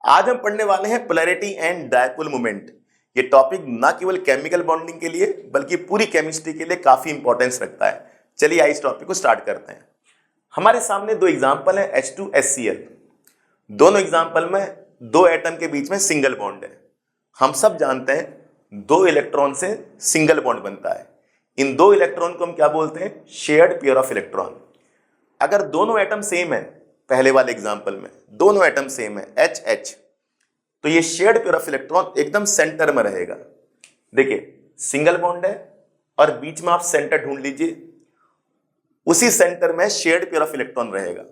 आज हम पढ़ने वाले हैं पोलैरिटी एंड डायपोल मोमेंट। ये टॉपिक ना केवल केमिकल बॉन्डिंग के लिए बल्कि पूरी केमिस्ट्री के लिए काफी इंपॉर्टेंस रखता है। चलिए आज इस टॉपिक को स्टार्ट करते हैं। हमारे सामने दो एग्जांपल है H2HCl। दोनों एग्जांपल में दो एटम के बीच में सिंगल बॉन्ड है। हम सब जानते हैं दो इलेक्ट्रॉन से सिंगल बॉन्ड बनता है। इन दो इलेक्ट्रॉन को हम क्या बोलते हैं? Shared pair of electron. अगर दोनों एटम सेम है, पहले वाले एग्जांपल में दोनों एटम सेम है HH, तो ये शेयर्ड पेयर ऑफ इलेक्ट्रॉन एकदम सेंटर में रहेगा। देखिए सिंगल बॉन्ड है और बीच में आप सेंटर ढूंढ लीजिए, उसी सेंटर में शेयर्ड पेयर ऑफ इलेक्ट्रॉन रहेगा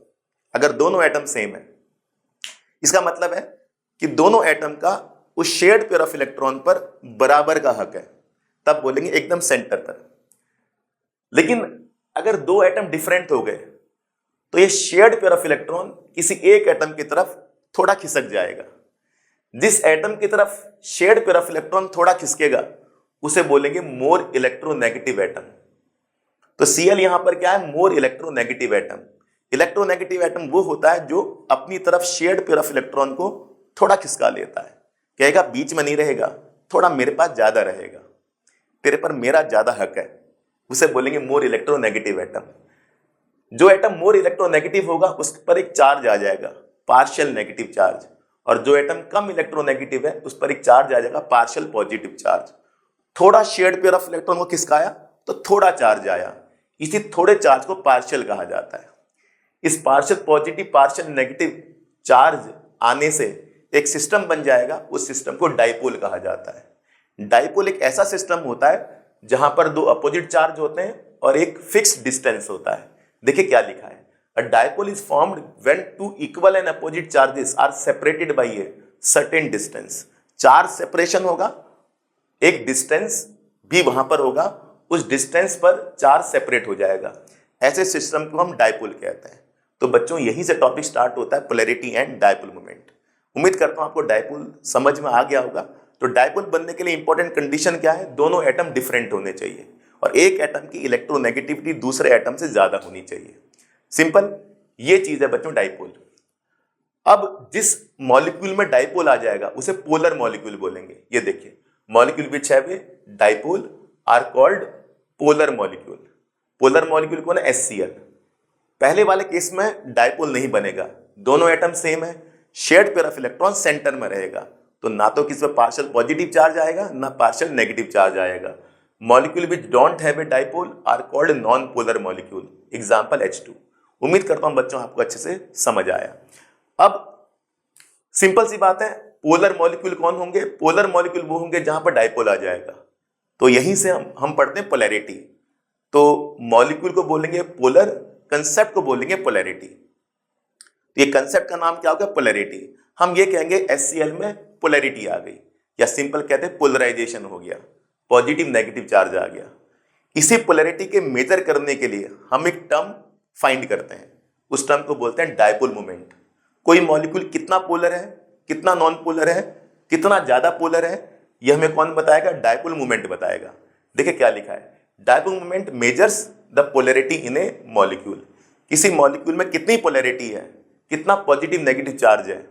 अगर दोनों एटम सेम है। इसका मतलब है कि दोनों एटम का उस शेयर्ड पेयर ऑफ इलेक्ट्रॉन पर बराबर का हक है, तब बोलेंगे एकदम सेंटर पर। लेकिन अगर दो एटम डिफरेंट हो गए तो ये शेयर्ड पेयर ऑफ इलेक्ट्रॉन किसी एक एटम की तरफ थोड़ा खिसक जाएगा। जिस एटम की तरफ शेयर्ड पेयर ऑफ इलेक्ट्रॉन थोड़ा खिसकेगा उसे बोलेंगे मोर इलेक्ट्रोनेगेटिव एटम। तो Cl यहां पर क्या है? More electronegative atom. Electronegative atom वो होता है जो अपनी तरफ शेयर्ड पेयर ऑफ इलेक्ट्रॉन को थोड़ा खिसका लेता है, कहेगा बीच में नहीं रहेगा, थोड़ा मेरे पास ज्यादा रहेगा, तेरे पर मेरा ज्यादा हक है, उसे बोलेंगे मोर इलेक्ट्रोनेगेटिव एटम। जो एटम मोर इलेक्ट्रोनेगेटिव होगा उस पर एक चार्ज आ जाएगा, पार्शियल नेगेटिव चार्ज, और जो एटम कम इलेक्ट्रोनेगेटिव है उस पर एक चार्ज आ जाएगा, पार्शियल पॉजिटिव चार्ज। थोड़ा शेयर्ड पेयर ऑफ इलेक्ट्रॉन को खिसकाया तो थोड़ा चार्ज आया, इसी थोड़े चार्ज को पार्शियल कहा जाता है। इस partial positive partial negative charge आने से एक सिस्टम बन जाएगा, उस सिस्टम को डाइपोल कहा जाता है। डाइपोल एक ऐसा सिस्टम होता है जहां पर दो अपोजिट चार्ज होते हैं और एक फिक्स्ड डिस्टेंस होता है। देखिए क्या लिखा है, a dipole is formed when two equal and opposite charges are separated by a certain distance। Charge separation होगा, एक डिस्टेंस भी वहां पर होगा, उस डिस्टेंस पर चार्ज सेपरेट हो जाएगा। ऐसे सिस्टम को हम डाइपोल कहते हैं। तो बच्चों यहीं से टॉपिक स्टार्ट होता है, पोलैरिटी एंड डाइपोल मोमेंट। उम्मीद करता हूं आपको डाइपोल समझ में आ गया होगा। तो डाइपोल बनने के लिए इंपॉर्टेंट कंडीशन क्या है? दोनों एटम डिफरेंट होने चाहिए और एक एटम की इलेक्ट्रोनेगेटिविटी दूसरे एटम से ज्यादा होनी चाहिए। सिंपल ये चीज है बच्चों डाइपोल। अब जिस मॉलिक्यूल में डाइपोल आ जाएगा उसे पोलर मॉलिक्यूल बोलेंगे। ये देखिए, molecule which have a dipole are called polar molecule. Polar molecule कौन है? HCl। पहले वाले केस में डाइपोल नहीं बनेगा, दोनों एटम सेम है, shared pair of electron centre में रहेगा, तो ना तो किसी पर पार्शियल पॉजिटिव चार्ज आएगा ना पार्शियल नेगेटिव चार्ज आएगा। Molecule which don't have a dipole are called non polar molecule. Example H2। उम्मीद करता हूं बच्चों आपको अच्छे से समझ आया। अब सिंपल सी बात है, पोलर मॉलिक्यूल कौन होंगे? पोलर मॉलिक्यूल वो होंगे जहां पर डाइपोल आ जाएगा। तो यहीं से हम पढ़ते हैं पोलैरिटी। तो मॉलिक्यूल को बोलेंगे पोलर, कंसेप्ट को बोलेंगे पोलैरिटी। तो ये कंसेप्ट का नाम क्या होगा? पोलैरिटी। हम ये कहेंगे HCl में पोलैरिटी आ गई, या सिंपल कहते हैं पोलराइजेशन हो गया, पॉजिटिव नेगेटिव चार्ज आ गया। इसी पोलैरिटी के मेजर करने के लिए हम एक टर्म फाइंड करते हैं, उस टर्म को बोलते हैं डाइपोल मोमेंट। कोई मॉलिक्यूल कितना पोलर है, कितना नॉन पोलर है, कितना ज्यादा पोलर है, यह हमें कौन बताएगा? डाइपोल मोमेंट बताएगा। देखिए क्या लिखा है, dipole moment measures the polarity in A molecule. किसी मॉलिक्यूल में कितनी पोलैरिटी है, कितना पॉजिटिव नेगेटिव चार्ज है,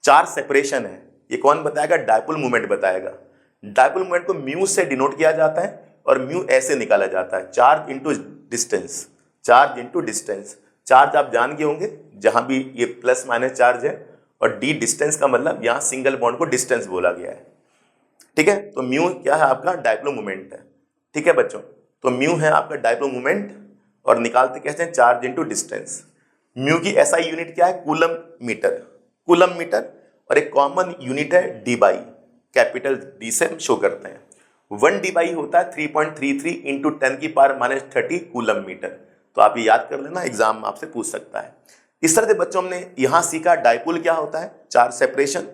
चार्ज सेपरेशन है, ये कौन बताएगा? डाइपोल मोमेंट बताएगा। डाइपोल मोमेंट को म्यू से डिनोट किया जाता है और म्यू ऐसे निकाला जाता है, charge into distance. Charge into distance, charge आप जान गए होंगे, जहां भी ये प्लस माइनस चार्ज है, और डी डिस्टेंस का मतलब यहां सिंगल बॉन्ड को डिस्टेंस बोला गया है। ठीक है, तो म्यू क्या है? आपका डाइपोल मोमेंट है। ठीक है बच्चों, तो म्यू है आपका डाइपोल मोमेंट, और निकालते कैसे हैं? Charge into distance. म्यू की SI यूनिट क्या है? Coulomb metre. कूलम मीटर, और एक कॉमन यूनिट है डीबाई, कैपिटल डी से हम शो करते हैं। 1 डीबाई होता है 3.33 इंटू 10⁻30 कूलम मीटर। तो आप ये याद कर लेना, एग्जाम में आपसे पूछ सकता है। इस तरह से बच्चों हमने यहां सीखा डाइपोल क्या होता है, charge separation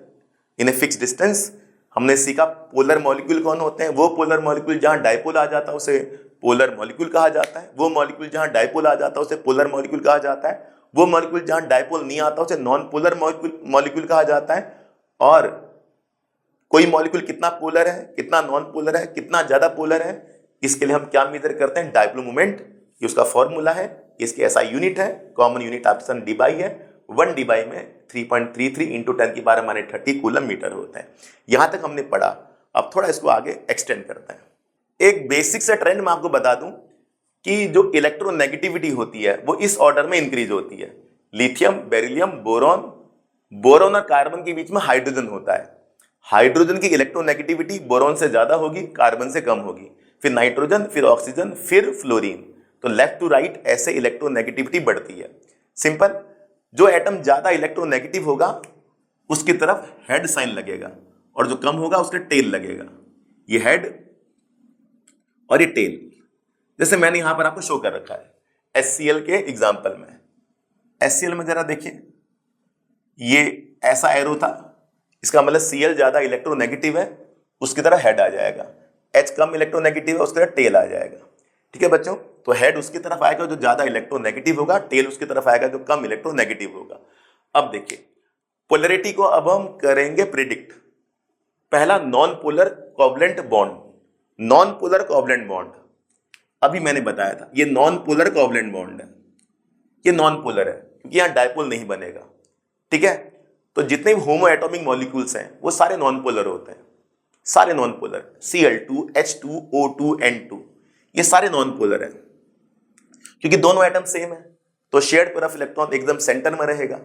in a fix distance. हमने सीखा पोलर मॉलिक्यूल कौन होते हैं, वो पोलर मॉलिक्यूल जहां डाइपोल आ जाता है उसे पोलर मॉलिक्यूल कहा जाता है, वो मॉलिक्यूल जहां डाइपोल आ जाता है उसे पोलर मॉलिक्यूल कहा जाता है, वो मॉलिक्यूल जहां डाइपोल नहीं आता उसे नॉन पोलर मॉलिक्यूल कहा जाता है। और कोई मॉलिक्यूल कितना पोलर है, कितना नॉन पोलर है, कितना ज्यादा पोलर है, इसके लिए हम क्या मेजर करते हैं? Dipole moment. ये उसका फॉर्मूला है, इसकी SI यूनिट है, कॉमन यूनिट ऑप्शन डीबाई है, 1 डिवाई में 3.33 इंटू 10⁻30 कूलम मीटर होता है। यहां तक हमने पढ़ा। अब थोड़ा इसको आगे एक्सटेंड करते हैं। एक बेसिक सा ट्रेंड मैं आपको बता दूं कि जो इलेक्ट्रोनेगेटिविटी होती है वो इस ऑर्डर में इंक्रीज होती है। लिथियम, बेरिलियम, बोरॉन, बोरॉन और कार्बन के बीच में हाइड्रोजन होता है। हाइड्रोजन की इलेक्ट्रोनेगेटिविटी बोरॉन से ज्यादा होगी, कार्बन से कम होगी, फिर नाइट्रोजन, फिर ऑक्सीजन, फिर फ्लोरीन। तो लेफ्ट टू राइट ऐसे इलेक्ट्रोनेगेटिविटी बढ़ती है। सिंपल, जो एटम ज्यादा इलेक्ट्रोनेगेटिव होगा उसकी तरफ हेड साइन लगेगा और जो कम होगा उसके टेल लगेगा। ये हेड और ये टेल, जैसे मैंने यहां पर आपको शो कर रखा है HCl के एग्जांपल में। HCl में जरा देखिए, ये ऐसा एरो था, इसका मतलब Cl ज्यादा इलेक्ट्रोनेगेटिव है, उसकी तरह हेड आ जाएगा। H कम इलेक्ट्रोनेगेटिव है, उसकी तरह टेल आ जाएगा। ठीक है बच्चों, तो हेड उसकी तरफ आएगा जो ज्यादा इलेक्ट्रोनेगेटिव होगा, टेल उसकी तरफ आएगा जो कम इलेक्ट्रोनेगेटिव होगा। अब देखिए पोलैरिटी को अब हम करेंगे प्रिडिक्ट। पहला non polar covalent bond, non polar covalent bond अभी मैंने बताया था, ये नॉन पोलर कोवलेंट बॉन्ड है। ये नॉन पोलर है क्योंकि यहां डायपोल नहीं बनेगा। ठीक है, तो जितने भी होमो एटॉमिक मॉलिक्यूल्स हैं वो सारे नॉन पोलर होते हैं, सारे non polar. Cl2, H2, O2, N2 ये सारे नॉन पोलर हैं क्योंकि दोनों एटम सेम है, तो शेयर्ड पर ऑफ इलेक्ट्रॉन एकदम सेंटर में रहेगा।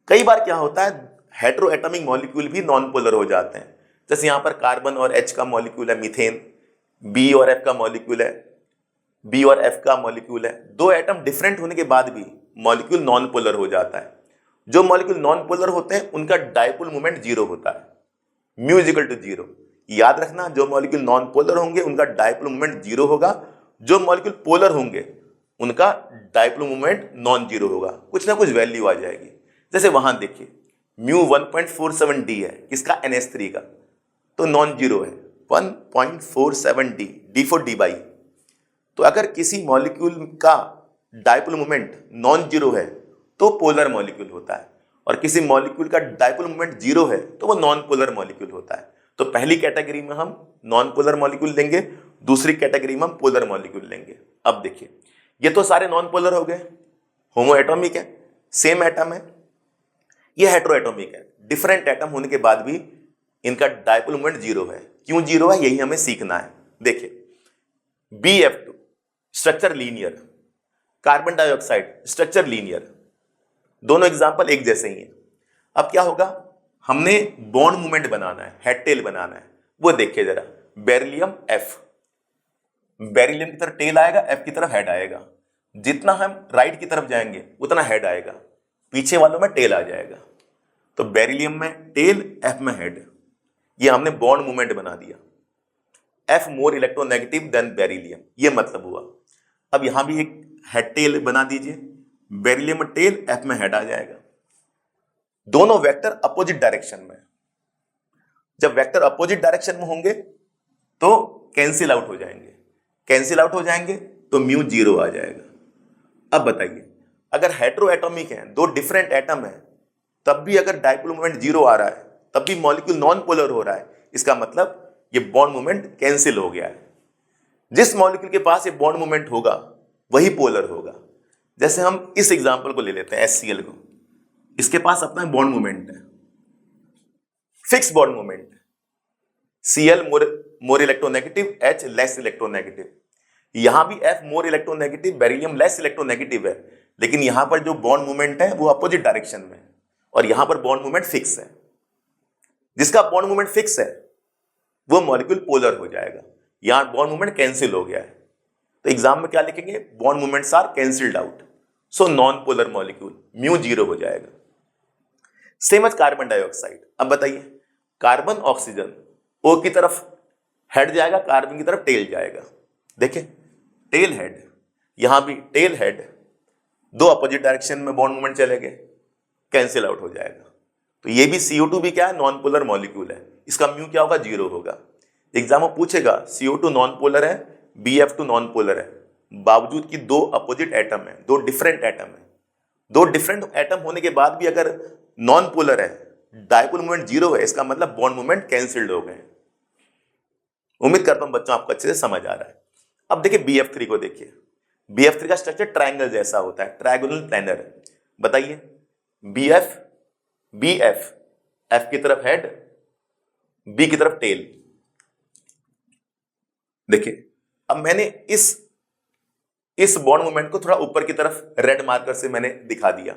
कई बार क्या होता है, हेटेरो एटॉमिक मॉलिक्यूल भी नॉन पोलर हो जाते हैं। जैसे यहां पर कार्बन और H का मॉलिक्यूल है, मीथेन, B और F का मॉलिक्यूल है, B और F का मॉलिक्यूल है। दो एटम डिफरेंट होने के बाद भी मॉलिक्यूल नॉन पोलर हो जाता है। जो मॉलिक्यूल नॉन पोलर होते हैं उनका डायपोल मोमेंट जीरो होता है, mu is equal to zero. याद रखना, जो मॉलिक्यूल नॉन पोलर होंगे उनका डायपोल मोमेंट जीरो होगा, जो मॉलिक्यूल पोलर होंगे उनका डायपोल मोमेंट नॉन जीरो होगा, कुछ ना कुछ वैल्यू आ जाएगी। जैसे वहां देखिए म्यू 1.47 डी है, किसका, NH3 का, तो नॉन जीरो है 1.47 D, D for D by. तो अगर किसी मॉलिक्यूल का डायपोल मोमेंट नॉन जीरो है तो पोलर मॉलिक्यूल होता है, और किसी मॉलिक्यूल का डायपोल मोमेंट जीरो है तो वो नॉन पोलर मॉलिक्यूल होता है। तो पहली कैटेगरी में हम नॉन पोलर मॉलिक्यूल लेंगे, दूसरी कैटेगरी में हम पोलर मॉलिक्यूल लेंगे। अब देखिए ये तो सारे नॉन पोलर हो गए, होमो एटॉमिक है, सेम एटम है। ये हेटेरो एटॉमिक है, डिफरेंट एटम होने के बाद भी इनका डायपोल मोमेंट जीरो है। क्यों जीरो है, यही हमें सीखना है। देखिए BF2 structure linear, carbon dioxide structure linear, दोनों एग्जांपल एक जैसे ही हैं। अब क्या होगा, हमने बॉन्ड मूवमेंट बनाना है, हेड टेल बनाना है। वो देखिए जरा, बेरिलियम F, बेरिलियम की तरफ टेल आएगा, F की तरफ हेड आएगा। जितना हम राइट की तरफ जाएंगे उतना हेड आएगा, पीछे वालों में टेल आ जाएगा। तो बेरिलियम में टेल, F में हेड, ये हमने बॉन्ड मूवमेंट बना दिया। F more electronegative than beryllium, ये मतलब हुआ। अब यहां भी एक हेड टेल बना दीजिए, बेरिलियम में टेल, F में हेड आ जाएगा। दोनों वेक्टर अपोजिट डायरेक्शन में। जब वेक्टर अपोजिट डायरेक्शन में होंगे तो कैंसिल आउट हो जाएंगे, कैंसिल आउट हो जाएंगे तो म्यू जीरो आ जाएगा। अब बताइए, अगर हेटेरो एटॉमिक है, दो डिफरेंट एटम है, तब भी अगर डायपोल मोमेंट जीरो आ रहा है, तब भी मॉलिक्यूल नॉन पोलर हो रहा है, इसका मतलब ये बॉन्ड मोमेंट कैंसिल हो गया है। जिस मॉलिक्यूल के पास ये बॉन्ड मोमेंट होगा वही पोलर होगा। जैसे हम इस एग्जांपल को ले लेते हैं, HCl को, इसके पास अपना बॉन्ड मोमेंट है, fix bond moment, Cl more electronegative, H less electronegative. यहां भी F more electronegative, beryllium less electronegative है, लेकिन यहां पर जो बॉन्ड मोमेंट है वो अपोजिट डायरेक्शन में, और यहां पर बॉन्ड मोमेंट फिक्स है। जिसका बॉन्ड मोमेंट फिक्स है वो मॉलिक्यूल पोलर हो जाएगा, यहां बॉन्ड मोमेंट कैंसिल हो गया है। तो एग्जाम में क्या लिखेंगे, bond moments are cancelled out, so non polar molecule, mu zero हो जाएगा। Same as carbon dioxide. अब बताइए, कार्बन ऑक्सीजन O की तरफ हेड जाएगा, कार्बन की तरफ टेल जाएगा। देखिए टेल हेड, यहां भी टेल हेड, दो अपोजिट डायरेक्शन में बॉन्ड मूवमेंट चले गए, कैंसिल आउट हो जाएगा। तो ये भी CO2 भी क्या है, नॉन पोलर मॉलिक्यूल है, इसका म्यू क्या होगा, जीरो होगा। एग्जाम में पूछेगा CO2 नॉन पोलर है, BF2 नॉन पोलर है, बावजूद कि दो अपोजिट एटम है, दो डिफरेंट एटम है, दो डिफरेंट एटम होने के बाद भी अगर नॉन पोलर है, डायपोल मोमेंट जीरो है, इसका मतलब बॉन्ड मोमेंट कैंसिल्ड हो गए। उम्मीद करता हूं बच्चों आपको अच्छे से समझ आ रहा है। अब देखिए BF3 को, देखिए BF3 का स्ट्रक्चर ट्रायंगल जैसा होता है, ट्रायगोनल प्लेनर। बताइए B F, B F, F की तरफ हेड, बी की तरफ टेल। देखिए अब मैंने इस बॉन्ड मोमेंट को थोड़ा ऊपर की तरफ रेड मार्कर से मैंने दिखा दिया।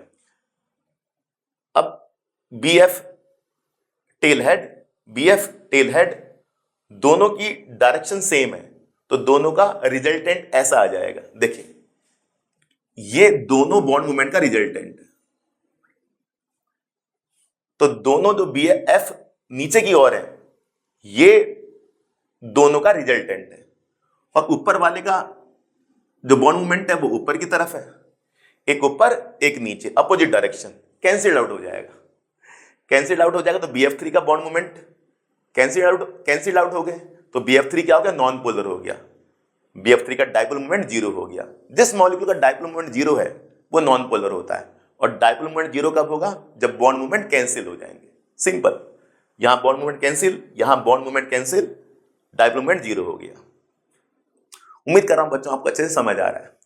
अब B F tail head, B F tail head, दोनों की डायरेक्शन सेम है, तो दोनों का रिजल्टेंट ऐसा आ जाएगा। देखिए ये दोनों बॉन्ड मूवमेंट का रिजल्टेंट है, तो दोनों जो बी एफ नीचे की ओर है ये दोनों का रिजल्टेंट है, और ऊपर वाले का जो बॉन्ड मूवमेंट है वो ऊपर की तरफ है, एक ऊपर एक नीचे, अपोजिट डायरेक्शन, कैंसिल आउट हो जाएगा। कैंसिल आउट हो जाएगा तो BF3 का बॉन्ड मूवमेंट कैंसिल आउट हो गए, तो BF3 क्या हो गया, नॉन पोलर हो गया। BF3 का डाइपोल मूवमेंट जीरो हो गया। जिस मॉलिक्यूल का डाइपोल मूवमेंट जीरो है वो नॉन पोलर होता है, और डाइपोल मूवमेंट जीरो कब होगा, जब बॉन्ड मूवमेंट कैंसिल हो जाएंगे। सिंपल, यहां बॉन्ड मूवमेंट कैंसिल, यहां bond movement cancel, dipole movement zero हो गया। उम्मीद कर रहा हूं बच्चों आपको अच्छे से समझ आ रहा है।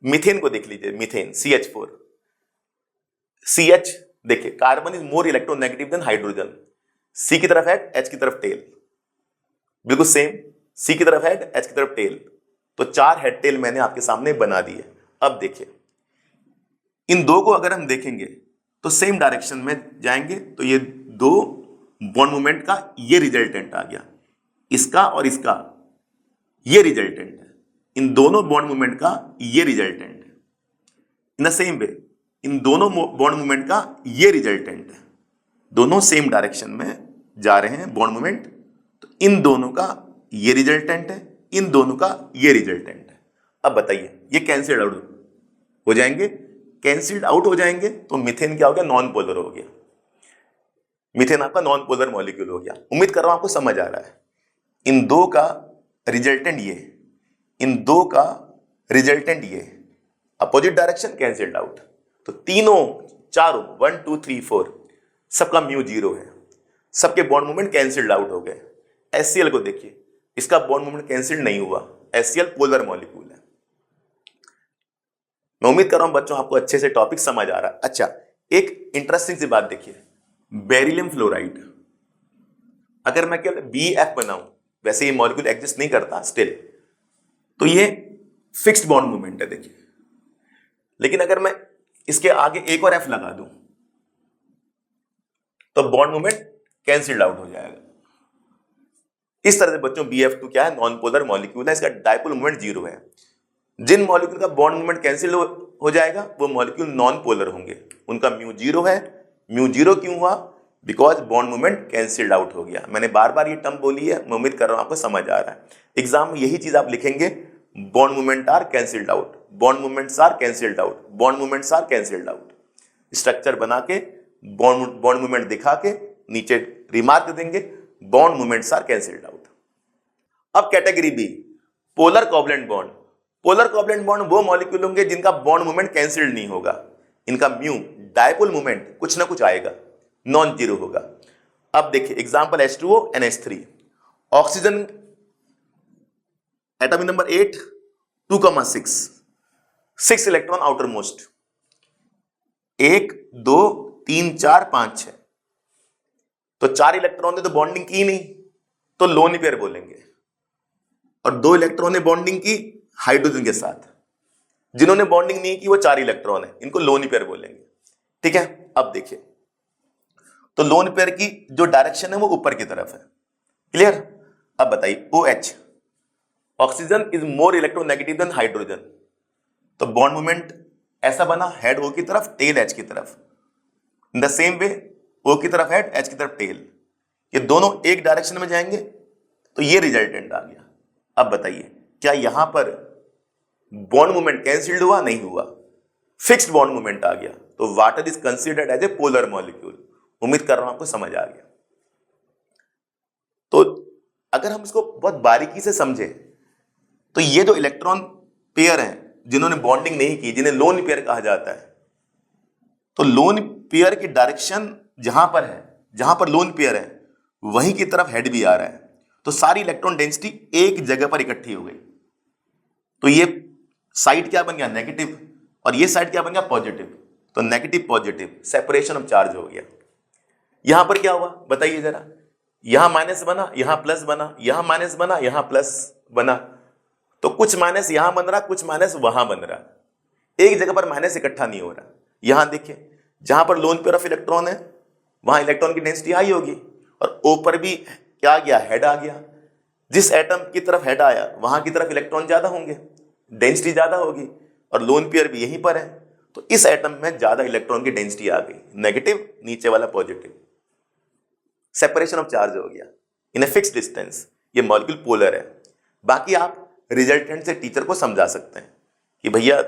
मीथेन को देख लीजिए, मीथेन CH4, CH देखिए carbon is more electronegative than hydrogen, C की तरफ हेड, H की तरफ टेल, बिल्कुल सेम, C की तरफ हेड, H की तरफ टेल, तो 4 हेड टेल मैंने आपके सामने बना दिए। अब देखिए इन दो को अगर हम देखेंगे तो सेम डायरेक्शन में जाएंगे, तो ये दो बॉन्ड मूवमेंट का ये रिजल्टेंट आ गया, इसका और इसका ये रिजल्टेंट है, इन दोनों बॉन्ड मूवमेंट का ये रिजल्टेंट है। इन द सेम वे इन दोनों बॉन्ड मूवमेंट का ये रिजल्टेंट है, दोनों सेम डायरेक्शन में जा रहे हैं बॉन्ड मूवमेंट, तो इन दोनों का ये रिजल्टेंट है, इन दोनों का ये रिजल्टेंट है। अब बताइए ये कैंसिल्ड आउट हो जाएंगे, कैंसिल्ड आउट हो जाएंगे तो मीथेन क्या हो गया, नॉन पोलर हो गया। मीथेन आपका नॉन पोलर मॉलिक्यूल हो गया। उम्मीद कर रहा हूं आपको समझ आ रहा है। इन दो का रिजल्टेंट ये, इन दो का रिजल्टेंट ये, अपोजिट डायरेक्शन कैंसिल्ड आउट, तो तीनों चारों 1 2 3 4 सबका म्यू जीरो है, सबके बॉन्ड मूवमेंट कैंसिल्ड आउट हो गए। HCl को देखिए, इसका बॉन्ड मूवमेंट कैंसिल्ड नहीं हुआ, HCl पोलर मॉलिक्यूल है। मैं उम्मीद कर रहा हूं बच्चों आपको अच्छे से टॉपिक समझ आ रहा है। अच्छा एक इंटरेस्टिंग सी बात देखिए, बेरिलियम फ्लोराइड, अगर मैं केवल BF बनाऊं, वैसे ये मॉलिक्यूल एग्जिस्ट नहीं करता स्टिल, तो ये फिक्स्ड बॉन्ड मूवमेंट है देखिए, लेकिन अगर मैं इसके आगे एक और F लगा दूं तो बॉन्ड मूवमेंट कैंसिल्ड आउट हो जाएगा। इस तरह से बच्चों BF2 क्या है, नॉन पोलर मॉलिक्यूल है, इसका डाइपोल मूवमेंट जीरो है। जिन मॉलिक्यूल का बॉन्ड मूवमेंट कैंसिल हो जाएगा वो मॉलिक्यूल नॉन पोलर होंगे, उनका म्यू जीरो है। म्यू जीरो क्यों हुआ, because bond movement cancelled out हो गया। मैंने बार बार ये टर्म बोली है, मैं उम्मीद कर रहा हूं आपको समझ आ रहा है। एग्जाम में यही चीज आप लिखेंगे, bond movement are cancelled out, bond movements are cancelled out, bond movements are cancelled out. Structure बना के बॉन्ड मूवमेंट दिखा के नीचे रिमार्क देंगे, bond movements are cancelled out. अब category B, polar covalent bond. Polar covalent bond वो molecule होंगे जिनका बॉन्ड मूवमेंट कैंसिल्ड नहीं होगा, इनका म्यू डायपोल मूवमेंट कुछ ना कुछ आएगा, नॉन जीरो होगा। अब देखिए example H2O NH3, oxygen atomic number 8 2,6, 6 electron outer most, 1 2 3 4 5 6, तो 4 इलेक्ट्रॉन ने तो बॉन्डिंग की नहीं, तो लोन पेयर बोलेंगे, और 2 इलेक्ट्रॉन ने बॉन्डिंग की हाइड्रोजन के साथ, जिन्होंने बॉन्डिंग नहीं की वो 4 इलेक्ट्रॉन है, इनको लोन पेयर बोलेंगे। ठीक है, अब देखिए तो लोन पेयर की जो डायरेक्शन है वो ऊपर की तरफ है, क्लियर। अब बताइए OH, oxygen is more electronegative than hydrogen, तो बॉन्ड मूवमेंट ऐसा बना, हेड O की तरफ, टेल H की तरफ। In the same way O की तरफ हेड, H की तरफ टेल, ये दोनों एक डायरेक्शन में जाएंगे, तो ये रिजल्टेंट आ गया। अब बताइए क्या यहां पर बॉन्ड मूवमेंट कैंसिल्ड हुआ, नहीं हुआ, फिक्स्ड बॉन्ड मूवमेंट आ गया, तो water is considered as a polar molecule. उम्मीद कर रहा हूं आपको समझ आ गया। तो अगर हम इसको बहुत बारीकी से समझे तो ये जो इलेक्ट्रॉन पेयर हैं जिन्होंने बॉन्डिंग नहीं की, जिन्हें लोन पेयर कहा जाता है, तो लोन पेयर की डायरेक्शन जहां पर है, जहां पर लोन पेयर है वहीं की तरफ हेड भी आ रहा है, तो सारी इलेक्ट्रॉन डेंसिटी एक जगह पर इकट्ठी हो गई, तो ये साइड क्या बन गया, नेगेटिव, और ये साइड क्या बन गया, पॉजिटिव। तो negative positive separation of charge हो गया। यहां पर क्या हुआ बताइए जरा, यहां माइनस बना, यहां प्लस बना, यहां माइनस बना, यहां प्लस बना, तो कुछ माइनस यहां बन रहा, कुछ माइनस वहां बन रहा, एक जगह पर माइनस इकट्ठा नहीं हो रहा। यहां देखिए जहां पर लोन पेयर ऑफ इलेक्ट्रॉन है वहां इलेक्ट्रॉन की डेंसिटी हाई होगी, और O पर भी क्या आ गया, हेड आ गया। जिस एटम की तरफ हेड आया वहां की तरफ इलेक्ट्रॉन ज्यादा होंगे, डेंसिटी ज्यादा होगी, और लोन पेयर भी यहीं पर है, तो इस एटम में ज्यादा इलेक्ट्रॉन की डेंसिटी आ गई, नेगेटिव, नीचे वाला पॉजिटिव, सेपरेशन ऑफ चार्ज हो गया इन ए फिक्स्ड डिस्टेंस। ये मॉलिक्यूल पोलर है। बाकी आप रिजल्टेंट से टीचर को समझा सकते हैं कि भैया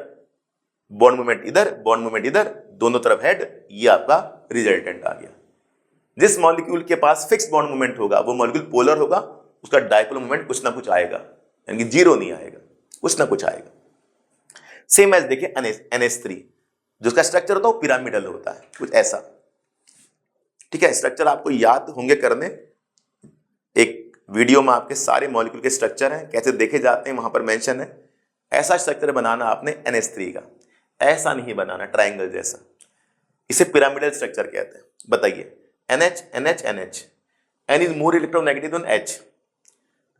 बॉन्ड मूवमेंट इधर, बॉन्ड मूवमेंट इधर, दोनों तरफ हेड, ये आपका रिजल्टेंट आ गया। जिस मॉलिक्यूल के पास फिक्स बॉन्ड मूवमेंट होगा वो मॉलिक्यूल पोलर होगा, उसका डायपोल मूवमेंट कुछ ना कुछ आएगा, यानी कि जीरो नहीं आएगा, कुछ ना कुछ आएगा। सेम एज देखिए NH3, जिसका स्ट्रक्चर होता है वो पिरामिडल होता है, कुछ ऐसा। ठीक है, स्ट्रक्चर आपको याद होंगे करने, एक वीडियो में आपके सारे मॉलिक्यूल के स्ट्रक्चर हैं, कैसे देखे जाते हैं वहां पर मेंशन है। ऐसा स्ट्रक्चर बनाना आपने NH3 का, ऐसा नहीं बनाना ट्राइंगल जैसा, इसे पिरामिडल स्ट्रक्चर कहते हैं। बताइए NH NH NH, N is more electronegative than H,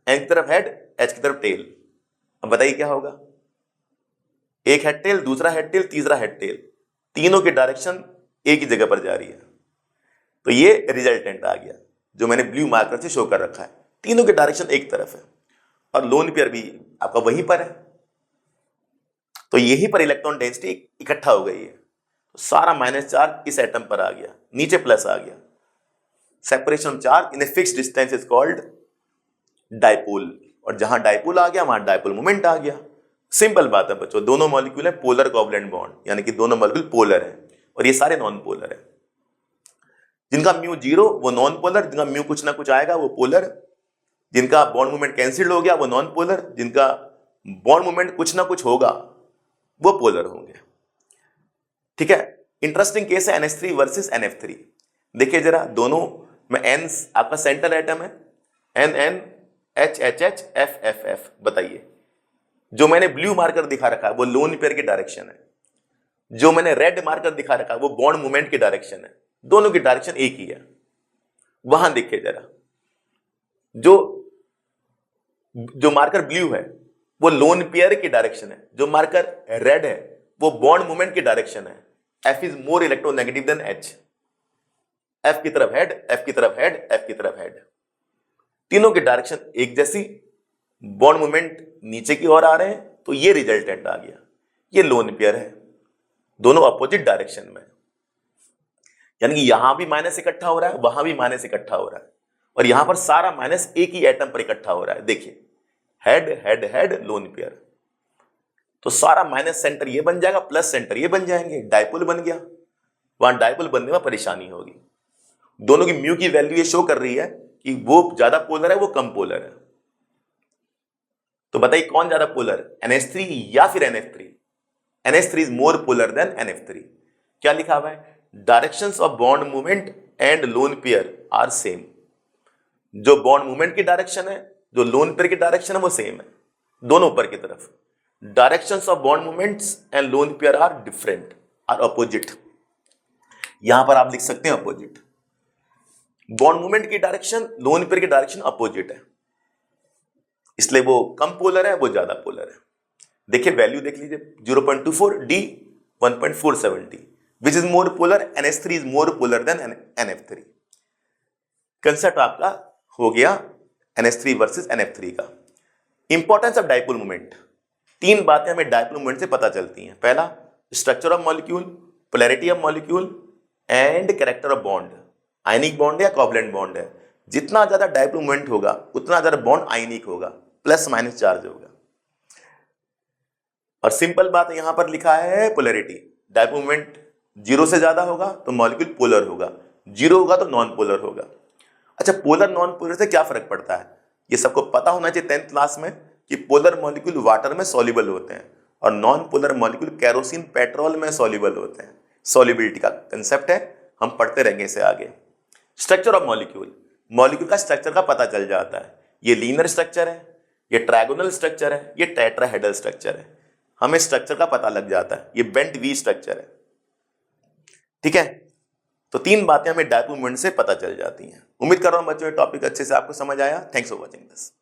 N की तरफ हेड, H की तरफ टेल। अब बताइए क्या होगा, एक हेड टेल, दूसरा हेड टेल, तीसरा हेड टेल, तीनों की डायरेक्शन एक ही जगह पर जा रही है, तो ये रिजल्टेंट आ गया जो मैंने ब्लू मार्कर से शो कर रखा है, तीनों की डायरेक्शन एक तरफ है, और लोन पेयर भी आपका वहीं पर है, तो यहीं पर इलेक्ट्रॉन डेंसिटी इकट्ठा हो गई है, तो सारा माइनस चार्ज इस एटम पर आ गया, नीचे प्लस आ गया। Separation charge in a fixed distance is called dipole, और जहां डायपोल आ गया वहां डायपोल मोमेंट आ गया। सिंपल बात है बच्चों, दोनों मॉलिक्यूल है पोलर कोवैलेंट बॉन्ड, यानी कि दोनों मॉलिक्यूल पोलर है, और ये सारे नॉन पोलर है। जिनका म्यू जीरो वो नॉन पोलर, जिनका म्यू कुछ ना कुछ आएगा वो पोलर, जिनका बॉन्ड मूवमेंट कैंसिल हो गया वो नॉन पोलर, जिनका बॉन्ड मूवमेंट कुछ ना कुछ होगा वो पोलर होंगे। ठीक है, इंटरेस्टिंग केस है NH3 वर्सेस NF3। देखिए जरा, दोनों में N आपका सेंटर एटम है, NN HHH FFF। बताइए, जो मैंने ब्लू मार्कर दिखा रखा है वो लोन पेयर की डायरेक्शन है, जो मैंने रेड मार्कर दिखा रखा है वो बॉन्ड मूवमेंट की डायरेक्शन है, दोनों की डायरेक्शन एक ही है। वहां देखिए जरा, जो मार्कर ब्लू है वो लोन पेयर की डायरेक्शन है, जो मार्कर रेड है वो बॉन्ड मूवमेंट की डायरेक्शन है। F is more electronegative than H, F की तरफ हेड, F की तरफ हेड, F की तरफ हेड, तीनों की डायरेक्शन एक जैसी, बॉन्ड मूवमेंट नीचे की ओर आ रहे हैं, तो ये रिजल्टेंट आ गया। ये लोन पेयर है, दोनों अपोजिट डायरेक्शन में, यानी कि यहां भी माइनस इकट्ठा हो रहा है, वहां भी माइनस इकट्ठा हो रहा है, और यहां पर सारा माइनस एक ही एटम पर इकट्ठा हो रहा है। देखिए head head head lone pair, तो सारा माइनस सेंटर ये बन जाएगा, प्लस सेंटर ये बन जाएंगे, डायपोल बन गया। वहां डायपोल बनने में परेशानी होगी। दोनों की म्यू की वैल्यू ये शो कर रही है कि वो ज्यादा पोलर है, वो कम पोलर है। तो बताइए कौन ज्यादा पोलर, NH3 या फिर NF3? NH3 is more polar than NF3। क्या लिखा हुआ है, directions of bond movement and lone pair are same. जो बॉन्ड मूवमेंट की डायरेक्शन है, जो लोन पेयर की डायरेक्शन है वो सेम है, दोनों ऊपर की तरफ। Directions of bond movements and lone pair are different, are opposite. यहां पर आप लिख सकते हैं अपोजिट। बॉन्ड मूवमेंट की डायरेक्शन लोन पेयर की डायरेक्शन अपोजिट है, इसलिए वो कम पोलर है, वो ज्यादा पोलर है। देखिए वैल्यू देख लीजिए, 0.24 D 1.470, which is more polar, NH3 is more polar than NF3। Concept आपका हो गया NH3 वर्सेस NF3 का। इंपॉर्टेंस ऑफ डायपोल मूवमेंट, तीन बातें हमें डायपोल मूवमेंट से पता चलती हैं। पहला, structure of molecule, polarity of molecule and character of bond. Ionic bond या कोवैलेंट बॉन्ड है, जितना ज्यादा डायपोल मूवमेंट होगा उतना ज्यादा बॉन्ड आयनिक होगा, प्लस माइनस चार्ज होगा। और सिंपल बात यहां पर लिखा है पोलैरिटी, डायपोल मूवमेंट जीरो से ज्यादा होगा तो मॉलिक्यूल पोलर होगा, जीरो होगा तो नॉन पोलर होगा। अच्छा, पोलर नॉन पोलर से क्या फर्क पड़ता है, ये सबको पता होना चाहिए 10th क्लास में, कि पोलर मॉलिक्यूल वाटर में सॉल्युबल होते हैं और non polar molecule kerosene petrol में सॉल्युबल होते हैं। सॉल्युबिलिटी का कंसेप्ट है, हम पढ़ते रहेंगे इसे आगे। स्ट्रक्चर ऑफ मॉलिक्यूल, मॉलिक्यूल का स्ट्रक्चर का पता चल जाता है, ये लीनियर स्ट्रक्चर है, ये ट्रायगोनल स्ट्रक्चर है, ये टेट्राहेड्रल स्ट्रक्चर है, हमें स्ट्रक्चर का पता लग जाता है। ये बेंट वी स्ट्रक्चर है, ठीक है, तो 3 बातें हमें डायपोल मोमेंट से पता चल जाती हैं। उम्मीद कर रहा हूं बच्चों ये टॉपिक अच्छे से आपको समझ आया। Thanks for watching this.